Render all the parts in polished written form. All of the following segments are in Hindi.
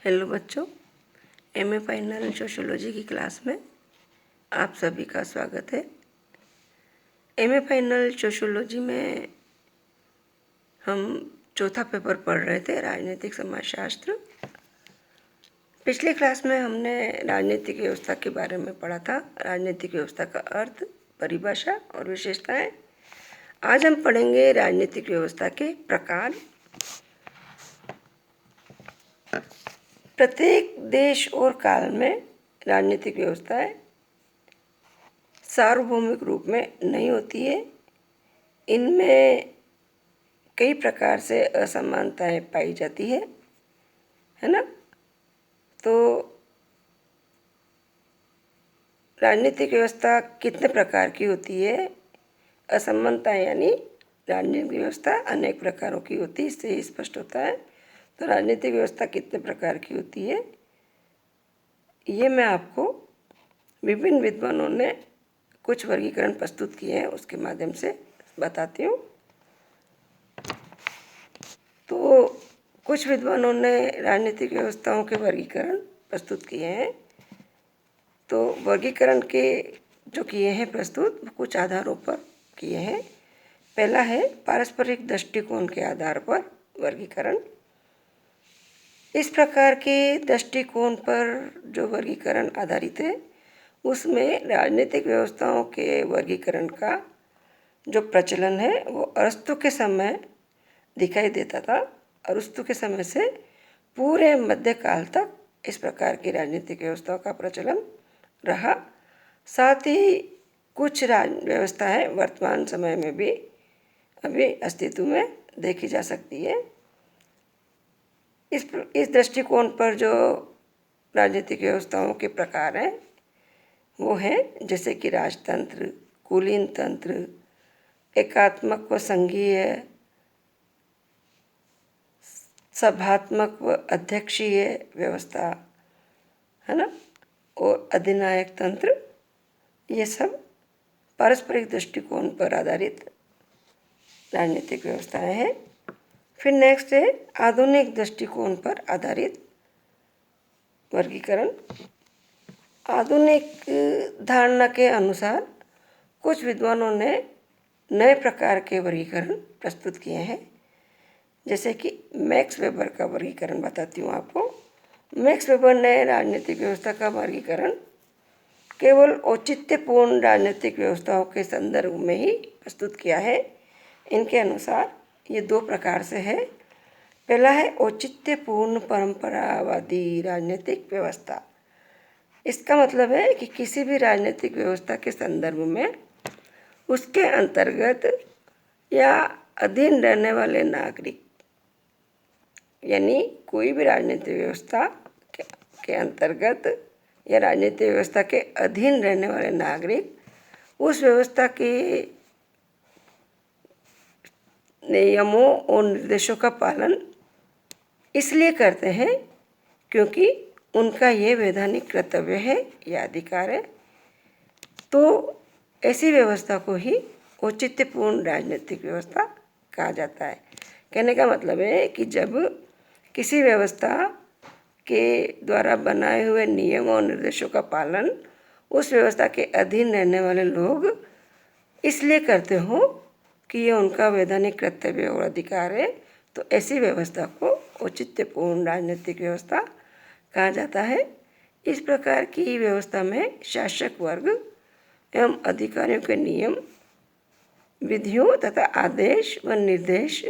हेलो बच्चों, एमए फाइनल सोशियोलॉजी की क्लास में आप सभी का स्वागत है। एमए फाइनल सोशियोलॉजी में हम चौथा पेपर पढ़ रहे थे, राजनीतिक समाजशास्त्र। पिछले क्लास में हमने राजनीतिक व्यवस्था के बारे में पढ़ा था, राजनीतिक व्यवस्था का अर्थ, परिभाषा और विशेषताएं। आज हम पढ़ेंगे राजनीतिक व्यवस्था के प्रकार। प्रत्येक देश और काल में राजनीतिक व्यवस्थाएं सार्वभौमिक रूप में नहीं होती है। इनमें कई प्रकार से असमानताएं पाई जाती है ना। तो राजनीतिक व्यवस्था कितने प्रकार की होती है? असमानताएं यानी राजनीतिक व्यवस्था अनेक प्रकारों की होती है, इससे स्पष्ट होता है। तो राजनीतिक व्यवस्था कितने प्रकार की होती है, ये मैं आपको विभिन्न विद्वानों ने कुछ वर्गीकरण प्रस्तुत किए हैं, उसके माध्यम से बताती हूँ। तो कुछ विद्वानों ने राजनीतिक व्यवस्थाओं के वर्गीकरण प्रस्तुत किए हैं। तो वर्गीकरण के जो किए हैं प्रस्तुत, कुछ आधारों पर किए हैं। पहला है पारस्परिक दृष्टिकोण के आधार पर वर्गीकरण। इस प्रकार के दृष्टिकोण पर जो वर्गीकरण आधारित है, उसमें राजनीतिक व्यवस्थाओं के वर्गीकरण का जो प्रचलन है वो अरस्तु के समय दिखाई देता था। अरस्तु के समय से पूरे मध्यकाल तक इस प्रकार की राजनीतिक व्यवस्थाओं का प्रचलन रहा। साथ ही कुछ व्यवस्थाएं वर्तमान समय में भी अभी अस्तित्व में देखी जा सकती है। इस दृष्टिकोण पर जो राजनीतिक व्यवस्थाओं के प्रकार हैं वो हैं जैसे कि राजतंत्र, कुलीन तंत्र, एकात्मक व संघीय, सभात्मक व अध्यक्षीय व्यवस्था, है ना, और अधिनायक तंत्र। ये सब पारस्परिक दृष्टिकोण पर आधारित राजनीतिक व्यवस्थाएं हैं। फिर नेक्स्ट है आधुनिक दृष्टिकोण पर आधारित वर्गीकरण। आधुनिक धारणा के अनुसार कुछ विद्वानों ने नए प्रकार के वर्गीकरण प्रस्तुत किए हैं, जैसे कि मैक्स वेबर का वर्गीकरण बताती हूँ आपको। मैक्स वेबर ने राजनीतिक व्यवस्था का वर्गीकरण केवल औचित्यपूर्ण राजनीतिक व्यवस्थाओं के संदर्भ में ही प्रस्तुत किया है। इनके अनुसार ये दो प्रकार से है। पहला है औचित्यपूर्ण परंपरावादी राजनीतिक व्यवस्था। इसका मतलब है कि किसी भी राजनीतिक व्यवस्था के संदर्भ में उसके अंतर्गत या अधीन रहने वाले नागरिक, यानी कोई भी राजनीतिक व्यवस्था के अंतर्गत या राजनीतिक व्यवस्था के अधीन रहने वाले नागरिक उस व्यवस्था के नियमों और निर्देशों का पालन इसलिए करते हैं क्योंकि उनका ये वैधानिक कर्तव्य है या अधिकार है। तो ऐसी व्यवस्था को ही औचित्यपूर्ण राजनीतिक व्यवस्था कहा जाता है। कहने का मतलब है कि जब किसी व्यवस्था के द्वारा बनाए हुए नियमों और निर्देशों का पालन उस व्यवस्था के अधीन रहने वाले लोग इसलिए करते हो कि ये उनका वैधानिक कर्तव्य और अधिकार है, तो ऐसी व्यवस्था को औचित्यपूर्ण राजनीतिक व्यवस्था कहा जाता है। इस प्रकार की व्यवस्था में शासक वर्ग एवं अधिकारियों के नियम, विधियों तथा आदेश व निर्देश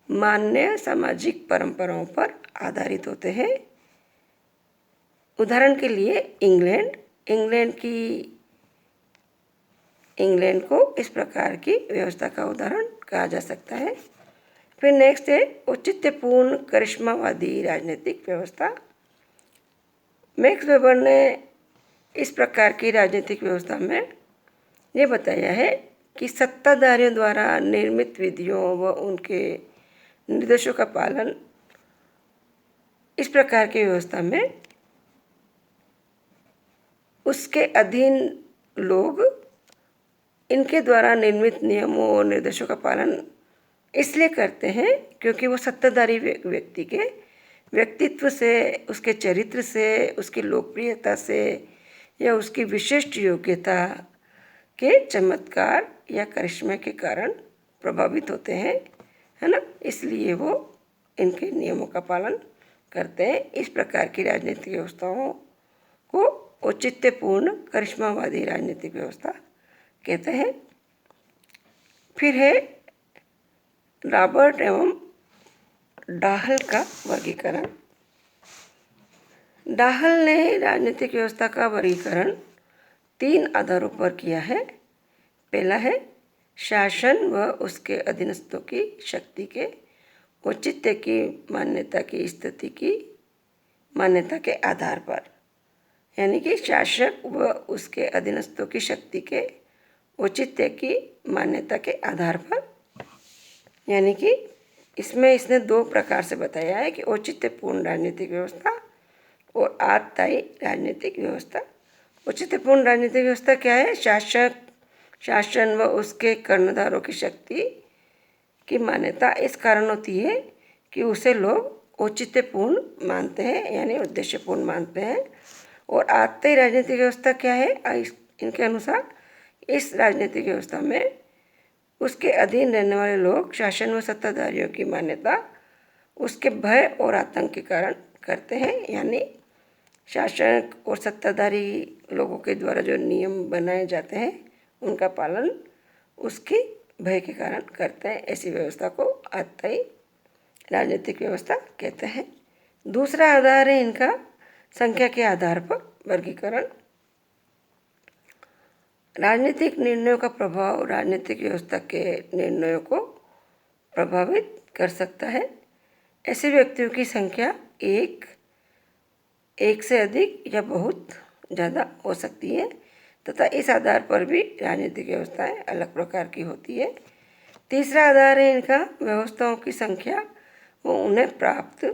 मान्य सामाजिक परंपराओं पर आधारित होते हैं। उदाहरण के लिए इंग्लैंड को इस प्रकार की व्यवस्था का उदाहरण कहा जा सकता है। फिर नेक्स्ट है औचित्यपूर्ण करिश्मावादी राजनीतिक व्यवस्था। मैक्स वेबर ने इस प्रकार की राजनीतिक व्यवस्था में ये बताया है कि सत्ताधारियों द्वारा निर्मित विधियों व उनके निर्देशों का पालन, इस प्रकार की व्यवस्था में उसके अधीन लोग इनके द्वारा निर्मित नियमों और निर्देशों का पालन इसलिए करते हैं क्योंकि वो सत्ताधारी व्यक्ति के व्यक्तित्व से, उसके चरित्र से, उसकी लोकप्रियता से या उसकी विशिष्ट योग्यता के चमत्कार या करिश्मे के कारण प्रभावित होते हैं, है ना। इसलिए वो इनके नियमों का पालन करते हैं। इस प्रकार की राजनीतिक व्यवस्थाओं को औचित्यपूर्ण करिश्मावादी राजनीतिक व्यवस्था कहते हैं। फिर है रॉबर्ट एवं डाहल का वर्गीकरण। डाहल ने राजनीतिक व्यवस्था का वर्गीकरण 3 आधारों पर किया है। पहला है शासन व उसके अधीनस्थों की शक्ति के औचित्य की मान्यता की स्थिति की मान्यता के आधार पर, यानी कि शासक व उसके अधीनस्थों की शक्ति के औचित्य की मान्यता के आधार पर, यानी कि इसमें इसने 2 प्रकार से बताया है कि औचित्यपूर्ण राजनीतिक व्यवस्था और आततायी राजनीतिक व्यवस्था। औचित्यपूर्ण राजनीतिक व्यवस्था क्या है? शासक, शासन व उसके कर्णधारों की शक्ति की मान्यता इस कारण होती है कि उसे लोग औचित्यपूर्ण मानते हैं, यानी उद्देश्यपूर्ण मानते हैं। और आततायी राजनीतिक व्यवस्था क्या है? इनके अनुसार इस राजनीतिक व्यवस्था में उसके अधीन रहने वाले लोग शासन व सत्ताधारियों की मान्यता उसके भय और आतंक के कारण करते हैं, यानी शासक और सत्ताधारी लोगों के द्वारा जो नियम बनाए जाते हैं उनका पालन उसके भय के कारण करते हैं। ऐसी व्यवस्था को आततायी राजनीतिक व्यवस्था कहते हैं। दूसरा आधार है इनका संख्या के आधार पर वर्गीकरण। राजनीतिक निर्णयों का प्रभाव राजनीतिक व्यवस्था के निर्णयों को प्रभावित कर सकता है। ऐसे व्यक्तियों की संख्या एक से अधिक या बहुत ज़्यादा हो सकती है तथा इस आधार पर भी राजनीतिक व्यवस्थाएं अलग प्रकार की होती है। तीसरा आधार है इनका व्यवस्थाओं की संख्या व उन्हें प्राप्त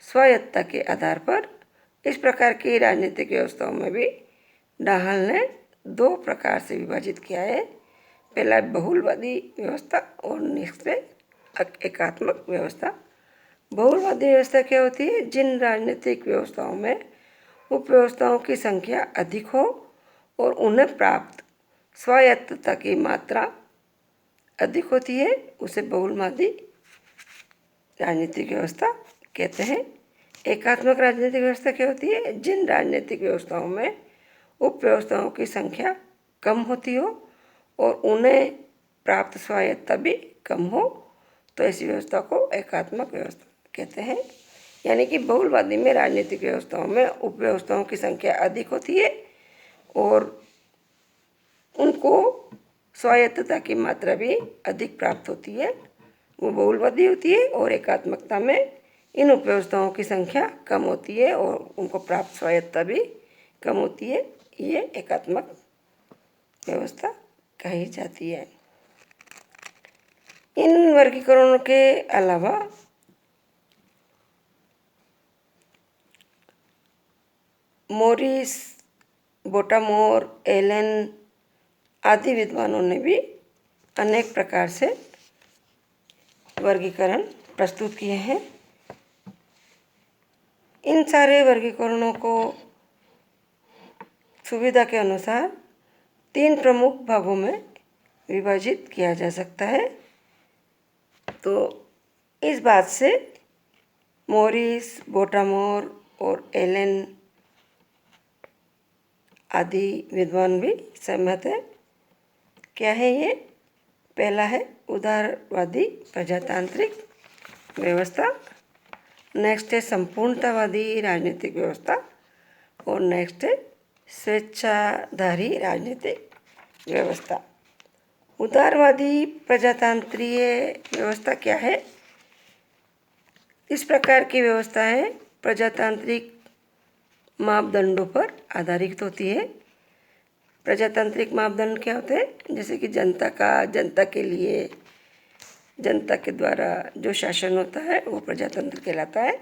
स्वायत्तता के आधार पर। इस प्रकार की राजनीतिक व्यवस्थाओं में भी डाहल ने 2 प्रकार से विभाजित किया है। पहला बहुलवादी व्यवस्था और नेक्स्ट है एकात्मक व्यवस्था। बहुलवादी व्यवस्था क्या होती है? जिन राजनीतिक व्यवस्थाओं में उपव्यवस्थाओं की संख्या अधिक हो और उन्हें प्राप्त स्वायत्तता की मात्रा अधिक होती है उसे बहुलवादी राजनीतिक व्यवस्था कहते हैं। एकात्मक राजनीतिक व्यवस्था क्या होती है? जिन राजनीतिक व्यवस्थाओं में उपव्यवस्थाओं की संख्या कम होती हो और उन्हें प्राप्त स्वायत्तता भी कम हो, तो ऐसी व्यवस्था को एकात्मक व्यवस्था कहते हैं। यानी कि बहुलवादी में राजनीतिक व्यवस्थाओं में उपव्यवस्थाओं की संख्या अधिक होती है और उनको स्वायत्तता की मात्रा भी अधिक प्राप्त होती है, वो बहुलवादी होती है। और एकात्मकता में इन उपव्यवस्थाओं की संख्या कम होती है और उनको प्राप्त स्वायत्तता भी कम होती है, ये एकात्मक व्यवस्था कही जाती है। इन वर्गीकरणों के अलावा मॉरिस, बोटामोर, एलन आदि विद्वानों ने भी अनेक प्रकार से वर्गीकरण प्रस्तुत किए हैं। इन सारे वर्गीकरणों को सुविधा के अनुसार 3 प्रमुख भागों में विभाजित किया जा सकता है। तो इस बात से मॉरिस, बोटामोर और एलन आदि विद्वान भी सहमत है। क्या है ये? पहला है उदारवादी प्रजातांत्रिक व्यवस्था, नेक्स्ट है संपूर्णतावादी राजनीतिक व्यवस्था और नेक्स्ट है स्वेच्छाधारी राजनीतिक व्यवस्था। उदारवादी प्रजातंत्रीय व्यवस्था क्या है? इस प्रकार की व्यवस्थाएं प्रजातांत्रिक मापदंडों पर आधारित होती है। प्रजातांत्रिक मापदंड क्या होते हैं? जैसे कि जनता के लिए, जनता के द्वारा जो शासन होता है वो प्रजातंत्र कहलाता है।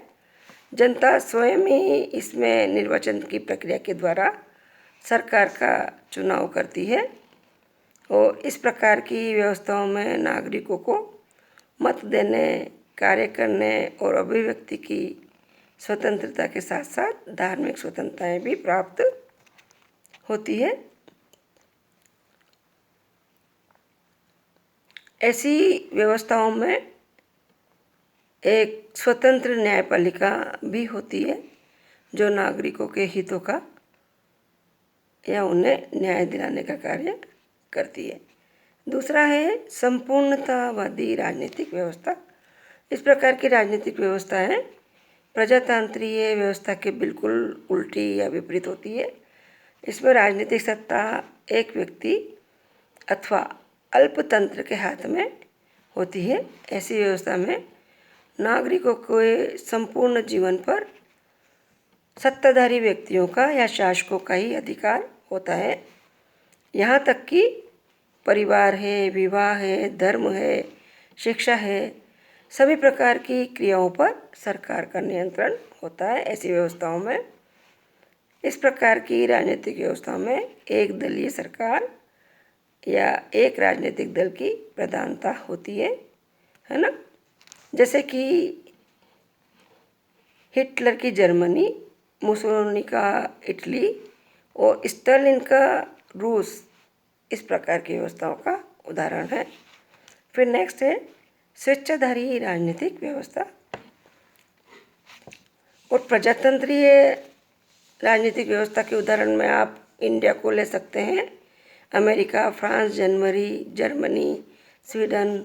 जनता स्वयं ही इसमें निर्वाचन की प्रक्रिया के द्वारा सरकार का चुनाव करती है और इस प्रकार की व्यवस्थाओं में नागरिकों को मत देने, कार्य करने और अभिव्यक्ति की स्वतंत्रता के साथ साथ धार्मिक स्वतंत्रताएं भी प्राप्त होती है। ऐसी व्यवस्थाओं में एक स्वतंत्र न्यायपालिका भी होती है जो नागरिकों के हितों का या उन्हें न्याय दिलाने का कार्य करती है। दूसरा है संपूर्णतावादी राजनीतिक व्यवस्था। इस प्रकार की राजनीतिक व्यवस्थाएं प्रजातंत्रीय व्यवस्था के बिल्कुल उल्टी या विपरीत होती है। इसमें राजनीतिक सत्ता एक व्यक्ति अथवा अल्पतंत्र के हाथ में होती है। ऐसी व्यवस्था में नागरिकों के संपूर्ण जीवन पर सत्ताधारी व्यक्तियों का या शासकों का ही अधिकार होता है। यहाँ तक कि परिवार है, विवाह है, धर्म है, शिक्षा है, सभी प्रकार की क्रियाओं पर सरकार का नियंत्रण होता है ऐसी व्यवस्थाओं में। इस प्रकार की राजनीतिक व्यवस्थाओं में एक दलीय सरकार या एक राजनीतिक दल की प्रधानता होती है ना। जैसे कि हिटलर की जर्मनी, मुसोलिनी का इटली और स्टालिन का रूस इस प्रकार की व्यवस्थाओं का उदाहरण है। फिर नेक्स्ट है स्वेच्छाधारी राजनीतिक व्यवस्था और प्रजातंत्रीय राजनीतिक व्यवस्था के उदाहरण में आप इंडिया को ले सकते हैं। अमेरिका, फ्रांस, जर्मनी, स्वीडन,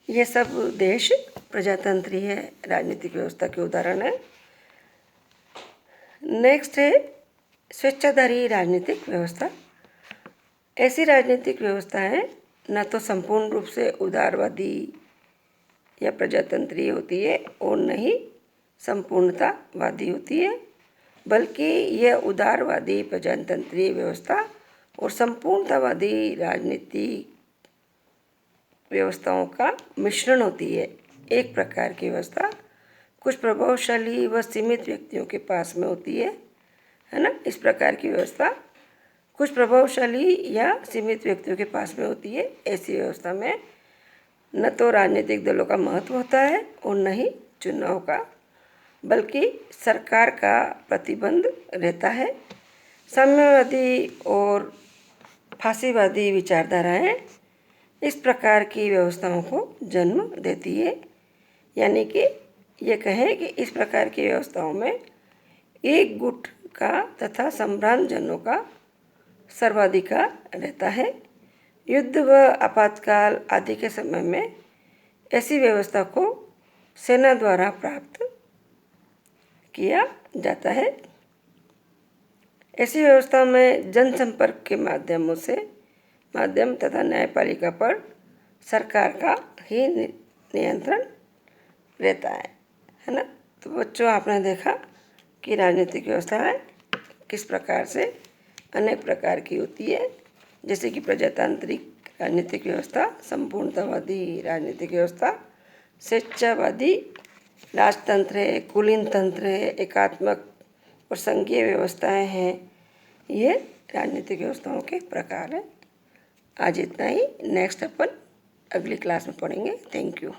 ये सब देश प्रजातंत्रीय राजनीतिक व्यवस्था के उदाहरण हैं। नेक्स्ट है स्वेच्छाधारी राजनीतिक व्यवस्था। ऐसी राजनीतिक व्यवस्थाएं न तो संपूर्ण रूप से उदारवादी या प्रजातंत्रीय होती है और न ही संपूर्णतावादी होती है, बल्कि यह उदारवादी, प्रजातंत्रीय व्यवस्था और संपूर्णतावादी राजनीतिक व्यवस्थाओं का मिश्रण होती है। एक प्रकार की व्यवस्था कुछ प्रभावशाली व सीमित व्यक्तियों के पास में होती है ना। इस प्रकार की व्यवस्था कुछ प्रभावशाली या सीमित व्यक्तियों के पास में होती है। ऐसी व्यवस्था में न तो राजनीतिक दलों का महत्व होता है और न ही चुनाव का, बल्कि सरकार का प्रतिबंध रहता है। साम्यवादी और फांसीवादी विचारधाराएं इस प्रकार की व्यवस्थाओं को जन्म देती है। यानी कि ये कहें कि इस प्रकार की व्यवस्थाओं में एक गुट का तथा संभ्रांत जनों का सर्वाधिकार रहता है। युद्ध व आपातकाल आदि के समय में ऐसी व्यवस्था को सेना द्वारा प्राप्त किया जाता है। ऐसी व्यवस्था में जनसंपर्क के माध्यम तथा न्यायपालिका पर सरकार का ही नियंत्रण रहता है ना। तो बच्चों, आपने देखा कि राजनीतिक व्यवस्थाएं किस प्रकार से अनेक प्रकार की होती है, जैसे कि प्रजातांत्रिक राजनीतिक व्यवस्था, संपूर्णतावादी राजनीतिक व्यवस्था, स्वेच्छावादी राजतंत्र है, कुलीन तंत्र है, एकात्मक और संघीय व्यवस्थाएं हैं। ये राजनीतिक व्यवस्थाओं के प्रकार हैं। आज इतना ही। नेक्स्ट अपन अगली क्लास में पढ़ेंगे। Thank you.